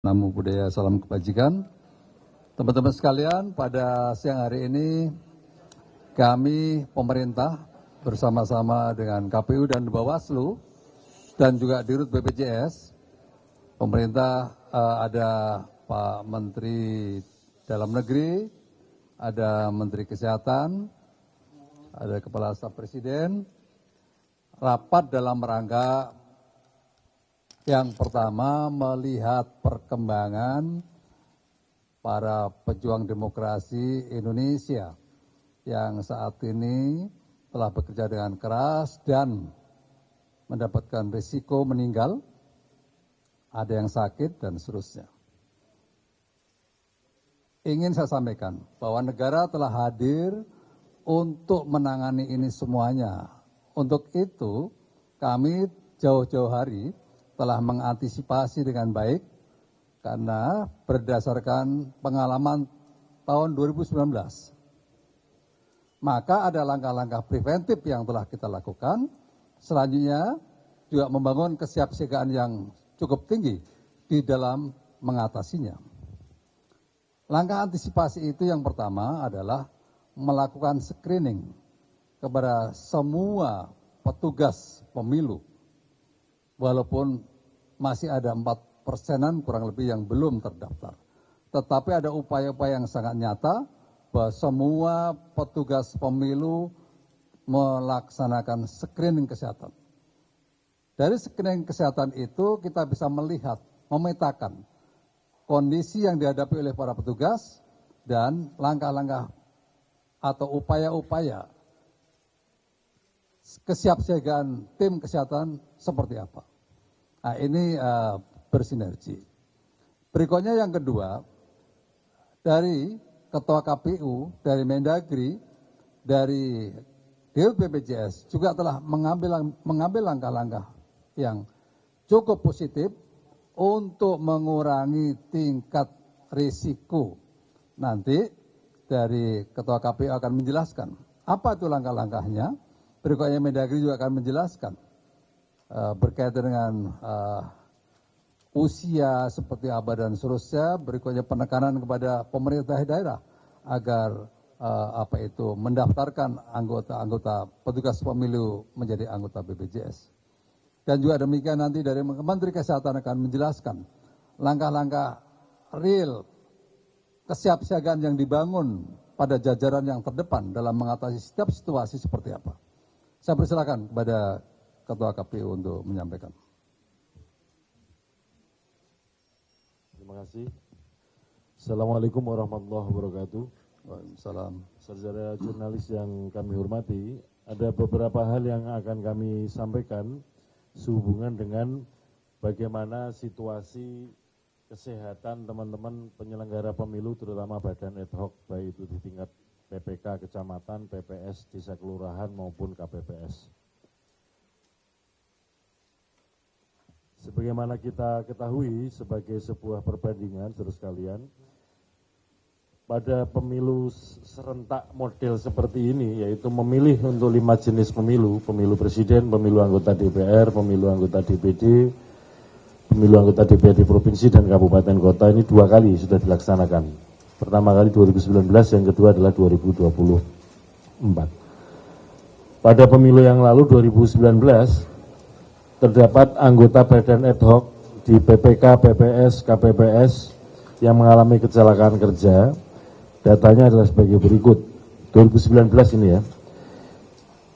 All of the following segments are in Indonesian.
Namo Buddhaya, salam kebajikan. Teman-teman sekalian, pada siang hari ini kami pemerintah bersama-sama dengan KPU dan Bawaslu dan juga Dirut BPJS, pemerintah ada Pak Menteri Dalam Negeri, ada Menteri Kesehatan, ada Kepala Staf Presiden, rapat dalam rangka yang pertama melihat perkembangan para pejuang demokrasi Indonesia yang saat ini telah bekerja dengan keras dan mendapatkan risiko meninggal, ada yang sakit dan seterusnya. Ingin saya sampaikan bahwa negara telah hadir untuk menangani ini semuanya. Untuk itu kami jauh-jauh hari telah mengantisipasi dengan baik karena berdasarkan pengalaman tahun 2019. Maka ada langkah-langkah preventif yang telah kita lakukan. Selanjutnya juga membangun kesiapsiagaan yang cukup tinggi di dalam mengatasinya. Langkah antisipasi itu yang pertama adalah melakukan screening kepada semua petugas pemilu. Walaupun masih ada 4%-an kurang lebih yang belum terdaftar. Tetapi ada upaya-upaya yang sangat nyata bahwa semua petugas pemilu melaksanakan screening kesehatan. Dari screening kesehatan itu kita bisa melihat, memetakan kondisi yang dihadapi oleh para petugas dan langkah-langkah atau upaya-upaya kesiapsiagaan tim kesehatan seperti apa. Nah, ini bersinergi. Berikutnya yang kedua, dari Ketua KPU, dari Mendagri, dari Dirut BPJS juga telah mengambil langkah-langkah yang cukup positif untuk mengurangi tingkat risiko. Nanti dari Ketua KPU akan menjelaskan apa itu langkah-langkahnya. Berikutnya Mendagri juga akan menjelaskan berkaitan dengan usia seperti apa dan seterusnya. Berikutnya penekanan kepada pemerintah daerah agar mendaftarkan anggota-anggota petugas pemilu menjadi anggota BPJS. Dan juga demikian nanti dari Menteri Kesehatan akan menjelaskan langkah-langkah real kesiapsiagaan yang dibangun pada jajaran yang terdepan dalam mengatasi setiap situasi seperti apa. Saya persilakan kepada Ketua KPU untuk menyampaikan. Terima kasih. Assalamualaikum warahmatullahi wabarakatuh. Waalaikumsalam. Saudara jurnalis yang kami hormati, ada beberapa hal yang akan kami sampaikan sehubungan dengan bagaimana situasi kesehatan teman-teman penyelenggara pemilu, terutama badan ad hoc, baik itu di tingkat PPK, kecamatan, PPS, desa kelurahan maupun KPPS. Sebagaimana kita ketahui sebagai sebuah perbandingan, saudara sekalian, pada pemilu serentak model seperti ini, yaitu memilih untuk 5 jenis pemilu, pemilu presiden, pemilu anggota DPR, pemilu anggota DPD, pemilu anggota DPRD provinsi dan kabupaten kota, ini 2 kali sudah dilaksanakan. Pertama kali 2019, yang kedua adalah 2024. Pada pemilu yang lalu 2019, terdapat anggota badan ad hoc di PPK, PPS, KPPS yang mengalami kecelakaan kerja. Datanya adalah sebagai berikut. 2019 ini ya.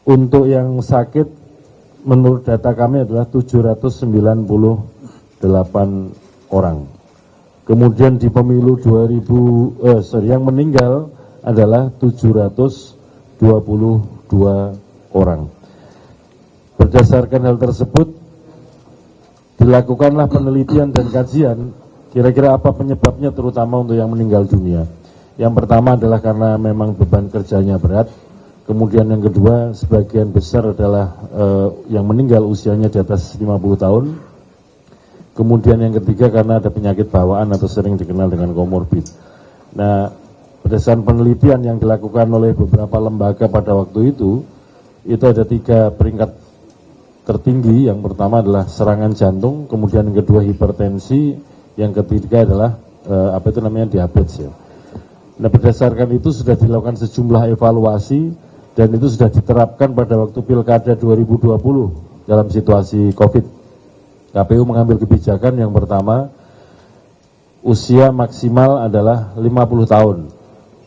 Untuk yang sakit menurut data kami adalah 798 orang. Kemudian di pemilu yang meninggal adalah 722 orang. Berdasarkan hal tersebut, dilakukanlah penelitian dan kajian kira-kira apa penyebabnya terutama untuk yang meninggal dunia. Yang pertama adalah karena memang beban kerjanya berat, kemudian yang kedua sebagian besar adalah yang meninggal usianya di atas 50 tahun, kemudian yang ketiga karena ada penyakit bawaan atau sering dikenal dengan komorbid. Nah, berdasarkan penelitian yang dilakukan oleh beberapa lembaga pada waktu itu ada 3 peringkat tertinggi. Yang pertama adalah serangan jantung, kemudian yang kedua hipertensi, yang ketiga adalah diabetes ya. Nah, berdasarkan itu sudah dilakukan sejumlah evaluasi dan itu sudah diterapkan pada waktu Pilkada 2020 dalam situasi Covid. KPU mengambil kebijakan yang pertama, usia maksimal adalah 50 tahun.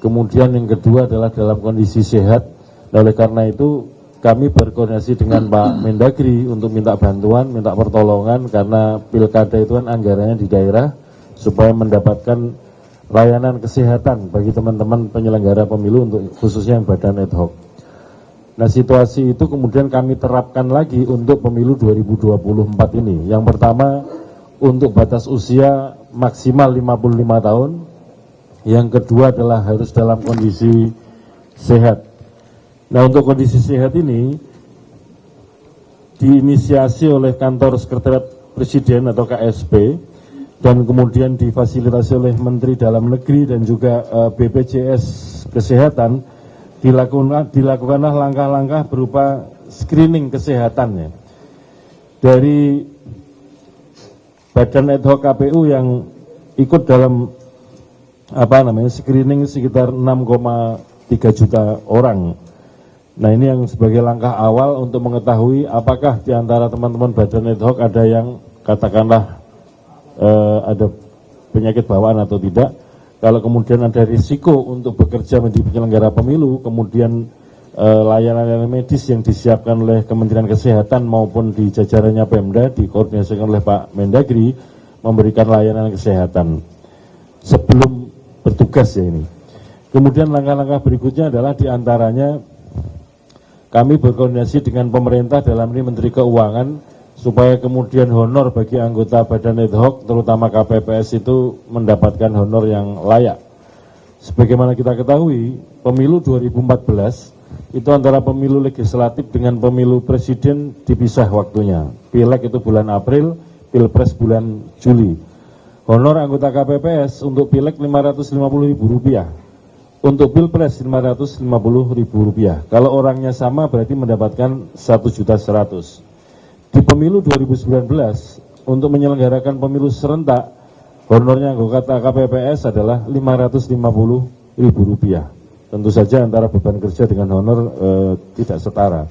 Kemudian yang kedua adalah dalam kondisi sehat. Nah, oleh karena itu kami berkoordinasi dengan Pak Mendagri untuk minta bantuan, minta pertolongan karena Pilkada itu kan anggarannya di daerah supaya mendapatkan layanan kesehatan bagi teman-teman penyelenggara pemilu untuk khususnya yang badan ad hoc. Nah, situasi itu kemudian kami terapkan lagi untuk pemilu 2024 ini. Yang pertama untuk batas usia maksimal 55 tahun. Yang kedua adalah harus dalam kondisi sehat. Nah, untuk kondisi sehat ini diinisiasi oleh Kantor Sekretariat Presiden atau KSP dan kemudian difasilitasi oleh Menteri Dalam Negeri dan juga BPJS Kesehatan. Dilakukanlah langkah-langkah berupa screening kesehatannya dari badan ad hoc KPU yang ikut dalam screening sekitar 6,3 juta orang. Nah, ini yang sebagai langkah awal untuk mengetahui apakah di antara teman-teman badan ad hoc ada yang katakanlah ada penyakit bawaan atau tidak. Kalau kemudian ada risiko untuk bekerja menjadi penyelenggara pemilu, kemudian layanan medis yang disiapkan oleh Kementerian Kesehatan maupun di jajarannya Pemda dikoordinasikan oleh Pak Mendagri memberikan layanan kesehatan sebelum bertugas ya ini. Kemudian langkah-langkah berikutnya adalah diantaranya kami berkoordinasi dengan pemerintah dalam ini Menteri Keuangan supaya kemudian honor bagi anggota badan ad hoc terutama KPPS itu mendapatkan honor yang layak. Sebagaimana kita ketahui, pemilu 2014 itu antara pemilu legislatif dengan pemilu presiden dipisah waktunya. Pileg itu bulan April, Pilpres bulan Juli. Honor anggota KPPS untuk pileg Rp550.000. Untuk Pilpres Rp550.000. Kalau orangnya sama berarti mendapatkan Rp1.100.000. Di pemilu 2019 untuk menyelenggarakan pemilu serentak, honornya anggota KPPS adalah Rp550.000. Tentu saja antara beban kerja dengan honor tidak setara.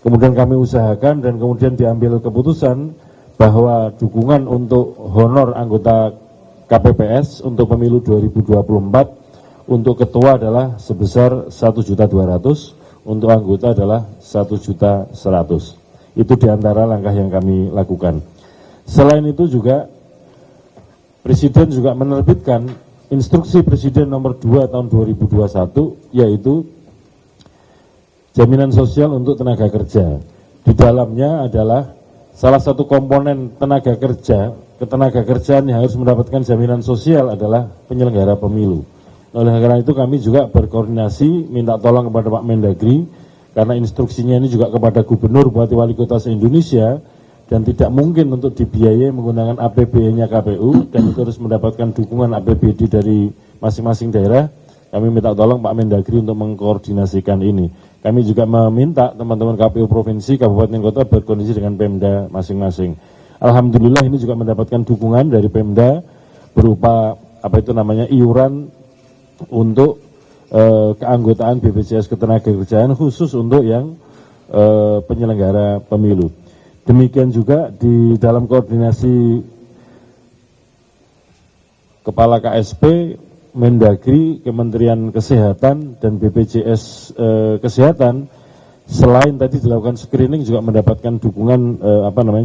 Kemudian kami usahakan dan kemudian diambil keputusan bahwa dukungan untuk honor anggota KPPS untuk pemilu 2024 untuk ketua adalah sebesar Rp1.200.000, untuk anggota adalah Rp1.100.000. Itu diantara langkah yang kami lakukan. Selain itu juga Presiden juga menerbitkan Instruksi Presiden nomor 2 tahun 2021 yaitu jaminan sosial untuk tenaga kerja. Di dalamnya adalah salah satu komponen tenaga kerja, ketenaga kerjaan yang harus mendapatkan jaminan sosial adalah penyelenggara pemilu. Oleh karena itu kami juga berkoordinasi minta tolong kepada Pak Mendagri karena instruksinya ini juga kepada gubernur, bupati, wali kota se-Indonesia dan tidak mungkin untuk dibiayai menggunakan APBD-nya KPU dan itu harus mendapatkan dukungan APBD dari masing-masing daerah. Kami minta tolong Pak Mendagri untuk mengkoordinasikan ini. Kami juga meminta teman-teman KPU provinsi, kabupaten, kota berkoordinasi dengan Pemda masing-masing. Alhamdulillah ini juga mendapatkan dukungan dari Pemda berupa iuran untuk keanggotaan BPJS Ketenagakerjaan khusus untuk yang penyelenggara pemilu. Demikian juga di dalam koordinasi Kepala KSP, Mendagri, Kementerian Kesehatan dan BPJS Kesehatan selain tadi dilakukan screening juga mendapatkan dukungan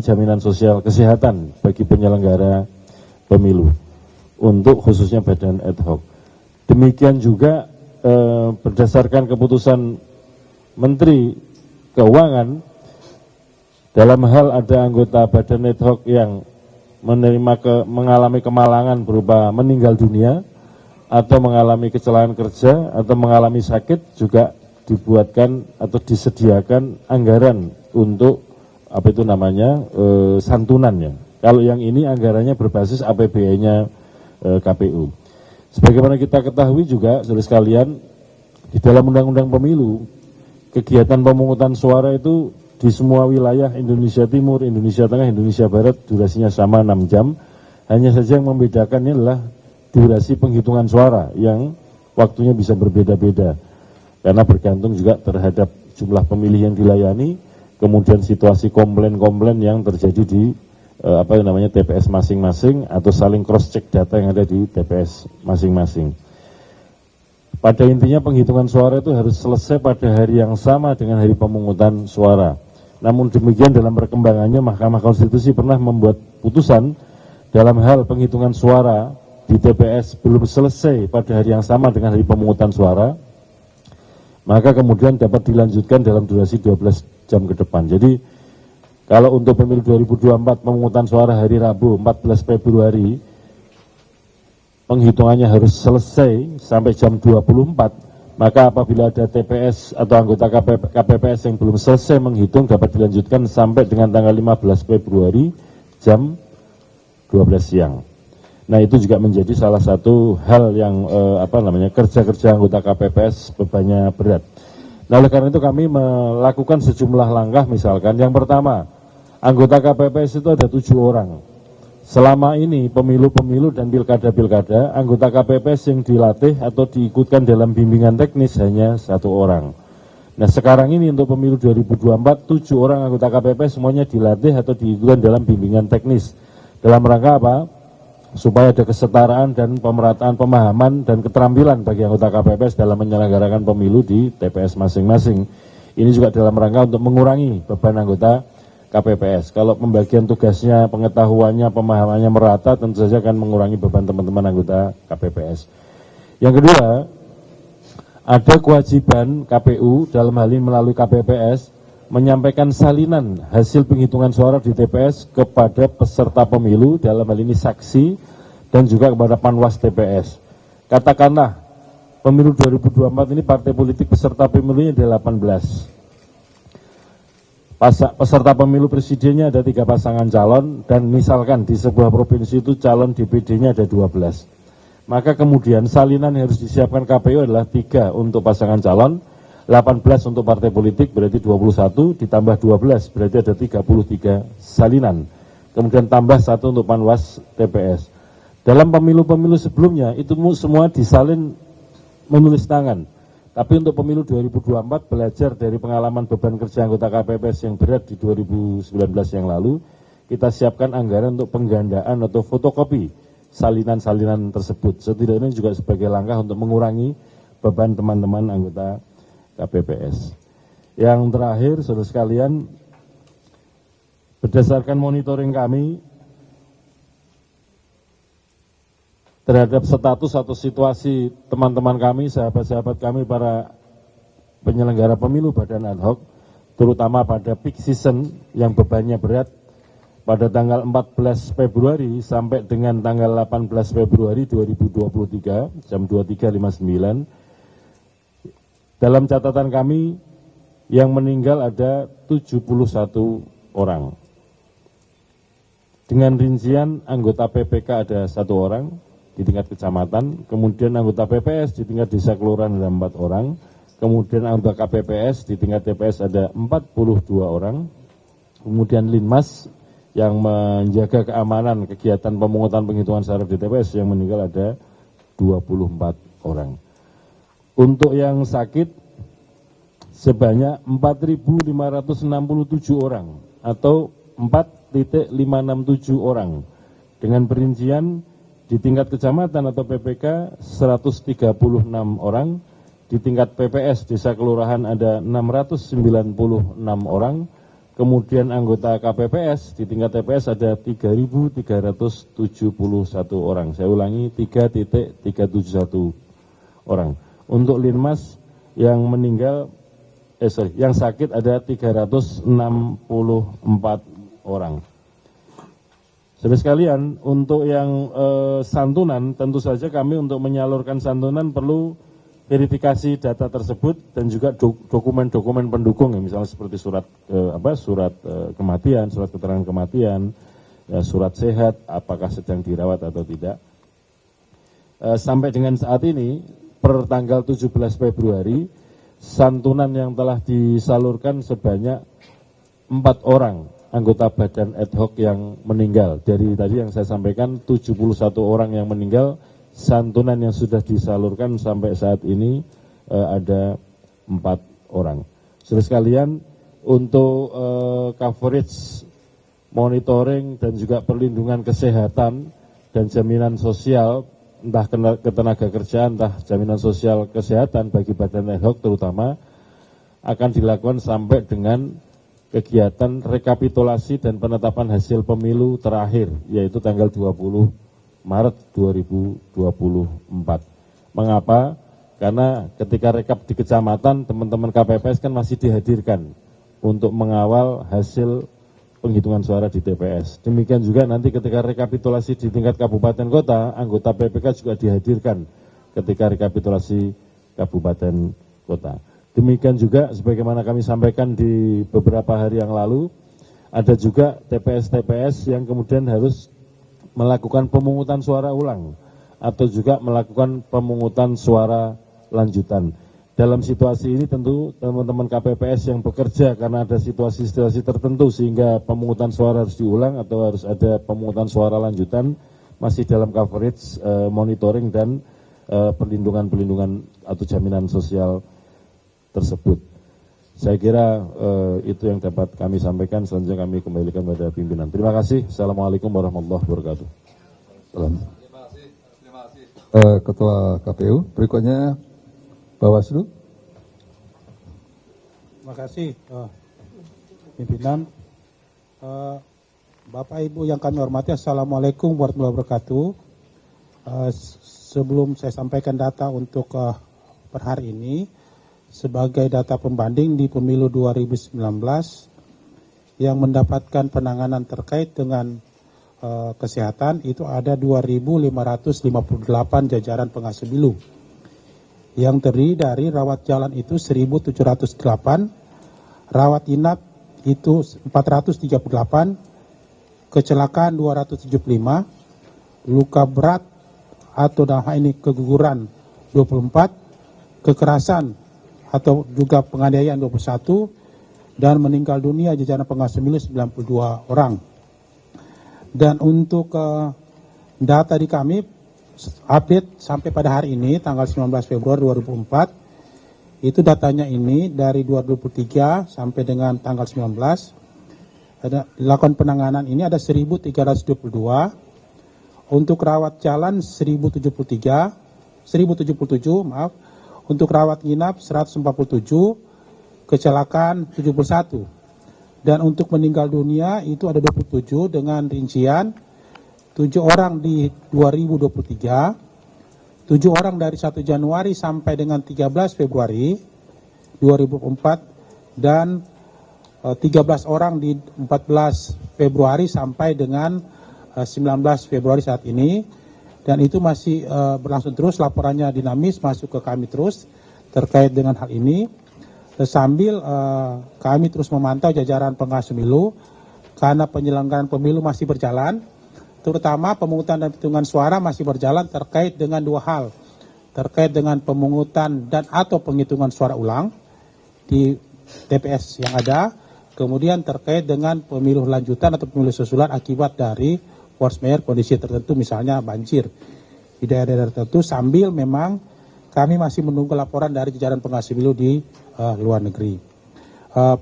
jaminan sosial kesehatan bagi penyelenggara pemilu untuk khususnya badan ad hoc. Demikian juga berdasarkan keputusan Menteri Keuangan dalam hal ada anggota badan ad hoc yang mengalami kemalangan berupa meninggal dunia atau mengalami kecelakaan kerja atau mengalami sakit juga dibuatkan atau disediakan anggaran untuk santunannya. Kalau yang ini anggarannya berbasis APBD-nya KPU. Sebagaimana kita ketahui juga, saudara sekalian, di dalam Undang-Undang Pemilu, kegiatan pemungutan suara itu di semua wilayah Indonesia Timur, Indonesia Tengah, Indonesia Barat durasinya sama 6 jam. Hanya saja yang membedakan ini adalah durasi penghitungan suara yang waktunya bisa berbeda-beda. Karena bergantung juga terhadap jumlah pemilih yang dilayani, kemudian situasi komplain-komplain yang terjadi di TPS masing-masing atau saling cross check data yang ada di TPS masing-masing. Pada intinya penghitungan suara itu harus selesai pada hari yang sama dengan hari pemungutan suara. Namun demikian dalam perkembangannya Mahkamah Konstitusi pernah membuat putusan dalam hal penghitungan suara di TPS belum selesai pada hari yang sama dengan hari pemungutan suara, maka kemudian dapat dilanjutkan dalam durasi 12 jam ke depan. Jadi kalau untuk pemilu 2024 pemungutan suara hari Rabu 14 Februari, penghitungannya harus selesai sampai jam 24, maka apabila ada TPS atau anggota KPPS yang belum selesai menghitung dapat dilanjutkan sampai dengan tanggal 15 Februari jam 12 siang. Nah itu juga menjadi salah satu hal yang kerja-kerja anggota KPPS bebannya berat. Nah oleh karena itu kami melakukan sejumlah langkah, misalkan yang pertama, anggota KPPS itu ada 7 orang. Selama ini pemilu-pemilu dan pilkada-pilkada, anggota KPPS yang dilatih atau diikutkan dalam bimbingan teknis hanya 1 orang. Nah sekarang ini untuk pemilu 2024, 7 orang anggota KPPS semuanya dilatih atau diikutkan dalam bimbingan teknis. Dalam rangka apa? Supaya ada kesetaraan dan pemerataan pemahaman dan keterampilan bagi anggota KPPS dalam menyelenggarakan pemilu di TPS masing-masing. Ini juga dalam rangka untuk mengurangi beban anggota KPPS. Kalau pembagian tugasnya, pengetahuannya, pemahamannya merata, tentu saja akan mengurangi beban teman-teman anggota KPPS. Yang kedua, ada kewajiban KPU dalam hal ini melalui KPPS menyampaikan salinan hasil penghitungan suara di TPS kepada peserta pemilu, dalam hal ini saksi, dan juga kepada Panwas TPS. Katakanlah pemilu 2024 ini partai politik peserta pemilunya ada 18. Peserta pemilu presidennya ada 3 pasangan calon, dan misalkan di sebuah provinsi itu calon DPD-nya ada 12. Maka kemudian salinan yang harus disiapkan KPU adalah 3 untuk pasangan calon, 18 untuk partai politik berarti 21, ditambah 12 berarti ada 33 salinan. Kemudian tambah 1 untuk Panwas TPS. Dalam pemilu-pemilu sebelumnya itu semua disalin menulis tangan. Tapi untuk pemilu 2024 belajar dari pengalaman beban kerja anggota KPPS yang berat di 2019 yang lalu, kita siapkan anggaran untuk penggandaan atau fotokopi salinan-salinan tersebut. Setidaknya juga sebagai langkah untuk mengurangi beban teman-teman anggota KPPS. Yang terakhir, saudara sekalian, berdasarkan monitoring kami terhadap status atau situasi teman-teman kami, sahabat-sahabat kami, para penyelenggara pemilu badan ad hoc, terutama pada peak season yang bebannya berat, pada tanggal 14 Februari sampai dengan tanggal 18 Februari 2023, jam 23.59, dalam catatan kami yang meninggal ada 71 orang. Dengan rincian anggota PPK ada 1 orang di tingkat kecamatan, kemudian anggota PPS di tingkat desa kelurahan ada 4 orang, kemudian anggota KPPS di tingkat TPS ada 42 orang, kemudian Linmas yang menjaga keamanan kegiatan pemungutan penghitungan suara di TPS yang meninggal ada 24 orang. Untuk yang sakit sebanyak 4.567 orang atau 4,567 orang, dengan perincian di tingkat kecamatan atau PPK 136 orang, di tingkat PPS desa kelurahan ada 696 orang, kemudian anggota KPPS di tingkat TPS ada 3.371 orang. Saya ulangi, 3.371 orang. Untuk Linmas yang meninggal, yang sakit ada 364 orang. Saudara sekalian, untuk yang santunan, tentu saja kami untuk menyalurkan santunan perlu verifikasi data tersebut dan juga dokumen-dokumen pendukung, ya, misalnya seperti surat kematian, surat keterangan kematian, ya, surat sehat, apakah sedang dirawat atau tidak. Sampai dengan saat ini, per tanggal 17 Februari, santunan yang telah disalurkan sebanyak 4 orang anggota badan ad hoc yang meninggal. Dari tadi yang saya sampaikan 71 orang yang meninggal, santunan yang sudah disalurkan sampai saat ini ada 4 orang. Saudara sekalian, untuk coverage, monitoring dan juga perlindungan kesehatan dan jaminan sosial, entah ketenaga kerjaan, entah jaminan sosial kesehatan bagi badan ad hoc terutama, akan dilakukan sampai dengan kegiatan rekapitulasi dan penetapan hasil pemilu terakhir, yaitu tanggal 20 Maret 2024. Mengapa? Karena ketika rekap di kecamatan, teman-teman KPPS kan masih dihadirkan untuk mengawal hasil penghitungan suara di TPS. Demikian juga nanti ketika rekapitulasi di tingkat kabupaten kota, anggota PPK juga dihadirkan ketika rekapitulasi kabupaten kota. Demikian juga sebagaimana kami sampaikan di beberapa hari yang lalu, ada juga TPS-TPS yang kemudian harus melakukan pemungutan suara ulang atau juga melakukan pemungutan suara lanjutan. Dalam situasi ini tentu teman-teman KPPS yang bekerja karena ada situasi-situasi tertentu sehingga pemungutan suara harus diulang atau harus ada pemungutan suara lanjutan, masih dalam coverage, monitoring dan perlindungan atau jaminan sosial tersebut. Saya kira itu yang dapat kami sampaikan. Selanjutnya kami kembalikan pada pimpinan. Terima kasih. Assalamualaikum warahmatullahi wabarakatuh. Terima kasih. Ketua KPU. Berikutnya Bawaslu. Terima kasih pimpinan. Bapak Ibu yang kami hormati, Assalamualaikum warahmatullahi wabarakatuh. Sebelum saya sampaikan data untuk per hari ini, sebagai data pembanding di pemilu 2019 yang mendapatkan penanganan terkait dengan kesehatan itu ada 2.558 jajaran pengawas pemilu, yang terdiri dari rawat jalan itu 1.708, rawat inap itu 438, kecelakaan 275, luka berat atau dalam hal ini keguguran 24, kekerasan atau juga penganiayaan 21, dan meninggal dunia jajaran pengawas pemilu 92 orang. Dan untuk data di kami update sampai pada hari ini tanggal 19 Februari 2004, itu datanya ini dari 2023 sampai dengan tanggal 19 ada dilakukan penanganan ini ada 1.322, untuk rawat jalan 1.077, untuk rawat inap 147, kecelakaan 71, dan untuk meninggal dunia itu ada 27 dengan rincian 7 orang di 2023, 7 orang dari 1 Januari sampai dengan 13 Februari 2004, dan 13 orang di 14 Februari sampai dengan 19 Februari saat ini. Dan itu masih berlangsung terus, laporannya dinamis masuk ke kami terus terkait dengan hal ini. Sambil kami terus memantau jajaran pengawas pemilu karena penyelenggaraan pemilu masih berjalan, terutama pemungutan dan hitungan suara masih berjalan terkait dengan 2 hal, terkait dengan pemungutan dan atau penghitungan suara ulang di TPS yang ada, kemudian terkait dengan pemilu lanjutan atau pemilu susulan akibat dari force majeure kondisi tertentu, misalnya banjir di daerah-daerah tertentu, sambil memang kami masih menunggu laporan dari jajaran pengawas pemilu di luar negeri.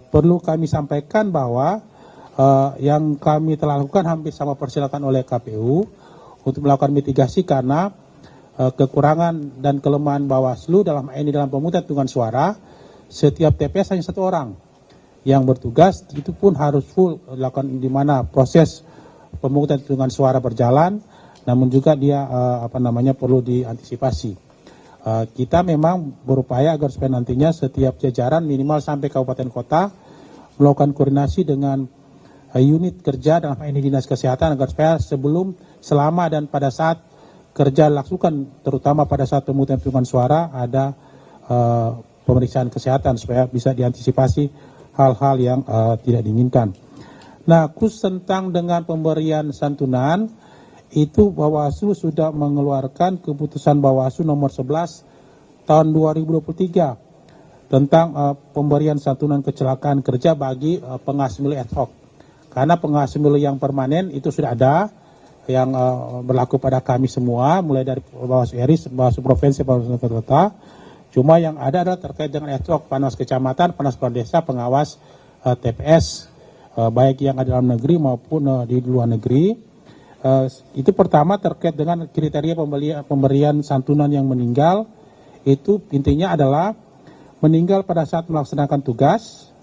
Perlu kami sampaikan bahwa yang kami telah lakukan hampir sama persilakan oleh KPU untuk melakukan mitigasi karena kekurangan dan kelemahan Bawaslu dalam pemungutan hitungan suara. Setiap TPS hanya 1 orang yang bertugas, itu pun harus full dilakukan, di mana proses pemungutan hitungan suara berjalan, namun juga dia perlu diantisipasi. Kita memang berupaya agar supaya nantinya setiap jajaran minimal sampai kabupaten kota melakukan koordinasi dengan unit kerja dalam ini dinas kesehatan agar supaya sebelum, selama dan pada saat kerja dilakukan, terutama pada saat pemungutan hitungan suara ada pemeriksaan kesehatan supaya bisa diantisipasi hal-hal yang tidak diinginkan. Nah, khusus tentang dengan pemberian santunan, itu Bawaslu sudah mengeluarkan keputusan Bawaslu nomor 11 tahun 2023 tentang pemberian santunan kecelakaan kerja bagi pengawas pemilu ad hoc. Karena pengawas pemilu yang permanen itu sudah ada, yang berlaku pada kami semua, mulai dari Bawaslu RI, Bawaslu Provinsi, Bawaslu Kota. Cuma yang ada adalah terkait dengan ad hoc Panwas Kecamatan, Panwas Kepala Desa, pengawas TPS, baik yang ada dalam negeri maupun di luar negeri. Itu pertama terkait dengan kriteria pemberian santunan yang meninggal. Itu intinya adalah meninggal pada saat melaksanakan tugas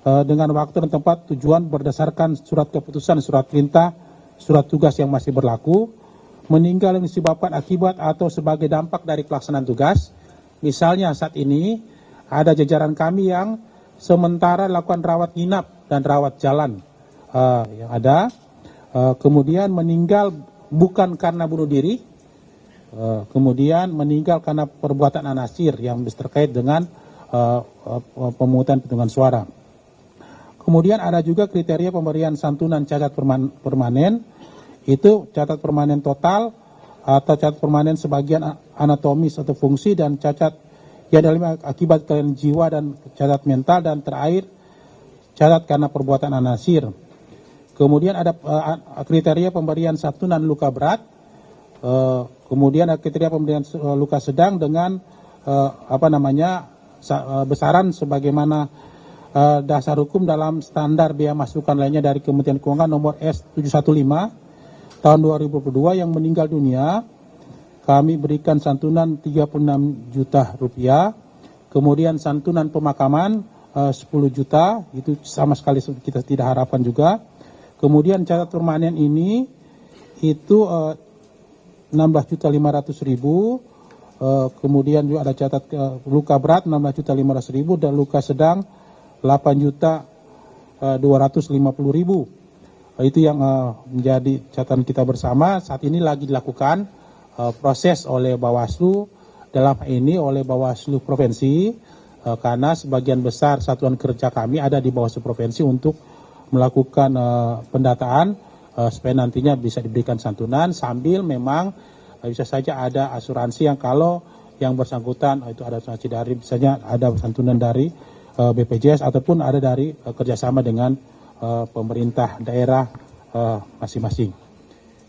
dengan waktu dan tempat tujuan berdasarkan surat keputusan, surat perintah, surat tugas yang masih berlaku, meninggal yang disebabkan akibat atau sebagai dampak dari pelaksanaan tugas. Misalnya saat ini ada jajaran kami yang sementara lakukan rawat inap dan rawat jalan yang ada, kemudian meninggal bukan karena bunuh diri, kemudian meninggal karena perbuatan anasir yang terkait dengan pemungutan hitungan suara. Kemudian ada juga kriteria pemberian santunan cacat permanen, itu cacat permanen total atau cacat permanen sebagian anatomis atau fungsi, dan cacat yang dialami akibat kelainan jiwa dan cacat mental, dan terakhir cacat karena perbuatan anasir. Kemudian ada kriteria pemberian santunan luka berat, kemudian ada kriteria pemberian luka sedang dengan besaran sebagaimana dasar hukum dalam standar biaya masukan lainnya dari Kementerian Keuangan nomor S715 tahun 2022 yang meninggal dunia. Kami berikan santunan 36 juta rupiah, kemudian santunan pemakaman 10 juta, itu sama sekali kita tidak harapkan juga. Kemudian cacat permanen ini itu 16.500.000, kemudian juga ada catat luka berat 16.500.000 dan luka sedang 8.250.000. Itu yang menjadi catatan kita bersama. Saat ini lagi dilakukan proses oleh Bawaslu, dalam ini oleh Bawaslu Provinsi, karena sebagian besar satuan kerja kami ada di Bawaslu Provinsi untuk melakukan pendataan supaya nantinya bisa diberikan santunan, sambil memang bisa saja ada asuransi yang kalau yang bersangkutan itu ada asuransi dari, misalnya ada santunan dari BPJS ataupun ada dari kerjasama dengan pemerintah daerah masing-masing.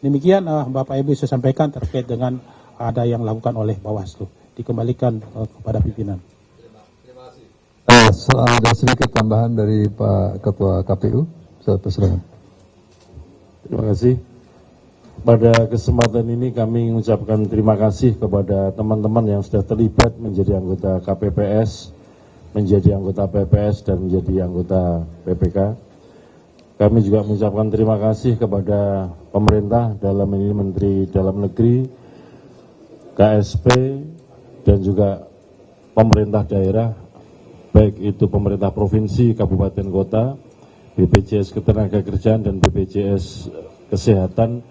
Demikian Bapak Ibu saya sampaikan terkait dengan ada yang dilakukan oleh Bawaslu. Dikembalikan kepada pimpinan. Ada sedikit tambahan dari Pak Ketua KPU. Saya persilakan. Terima kasih. Pada kesempatan ini kami mengucapkan terima kasih kepada teman-teman yang sudah terlibat menjadi anggota KPPS, menjadi anggota PPS, dan menjadi anggota PPK. Kami juga mengucapkan terima kasih kepada pemerintah, dalam ini Menteri Dalam Negeri, KSP, dan juga pemerintah daerah, baik itu pemerintah provinsi, kabupaten, kota, BPJS Ketenagakerjaan dan BPJS Kesehatan,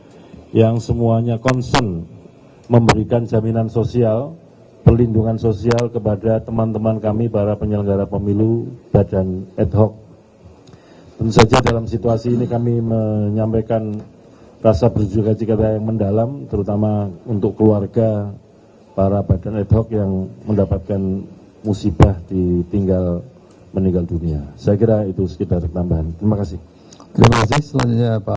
yang semuanya concern memberikan jaminan sosial, perlindungan sosial kepada teman-teman kami para penyelenggara pemilu badan ad hoc. Tentu saja dalam situasi ini kami menyampaikan rasa bersukacita yang mendalam, terutama untuk keluarga para badan ad hoc yang mendapatkan musibah ditinggal meninggal dunia. Saya kira itu sekitar tambahan. Terima kasih. Terima kasih. Selanjutnya Pak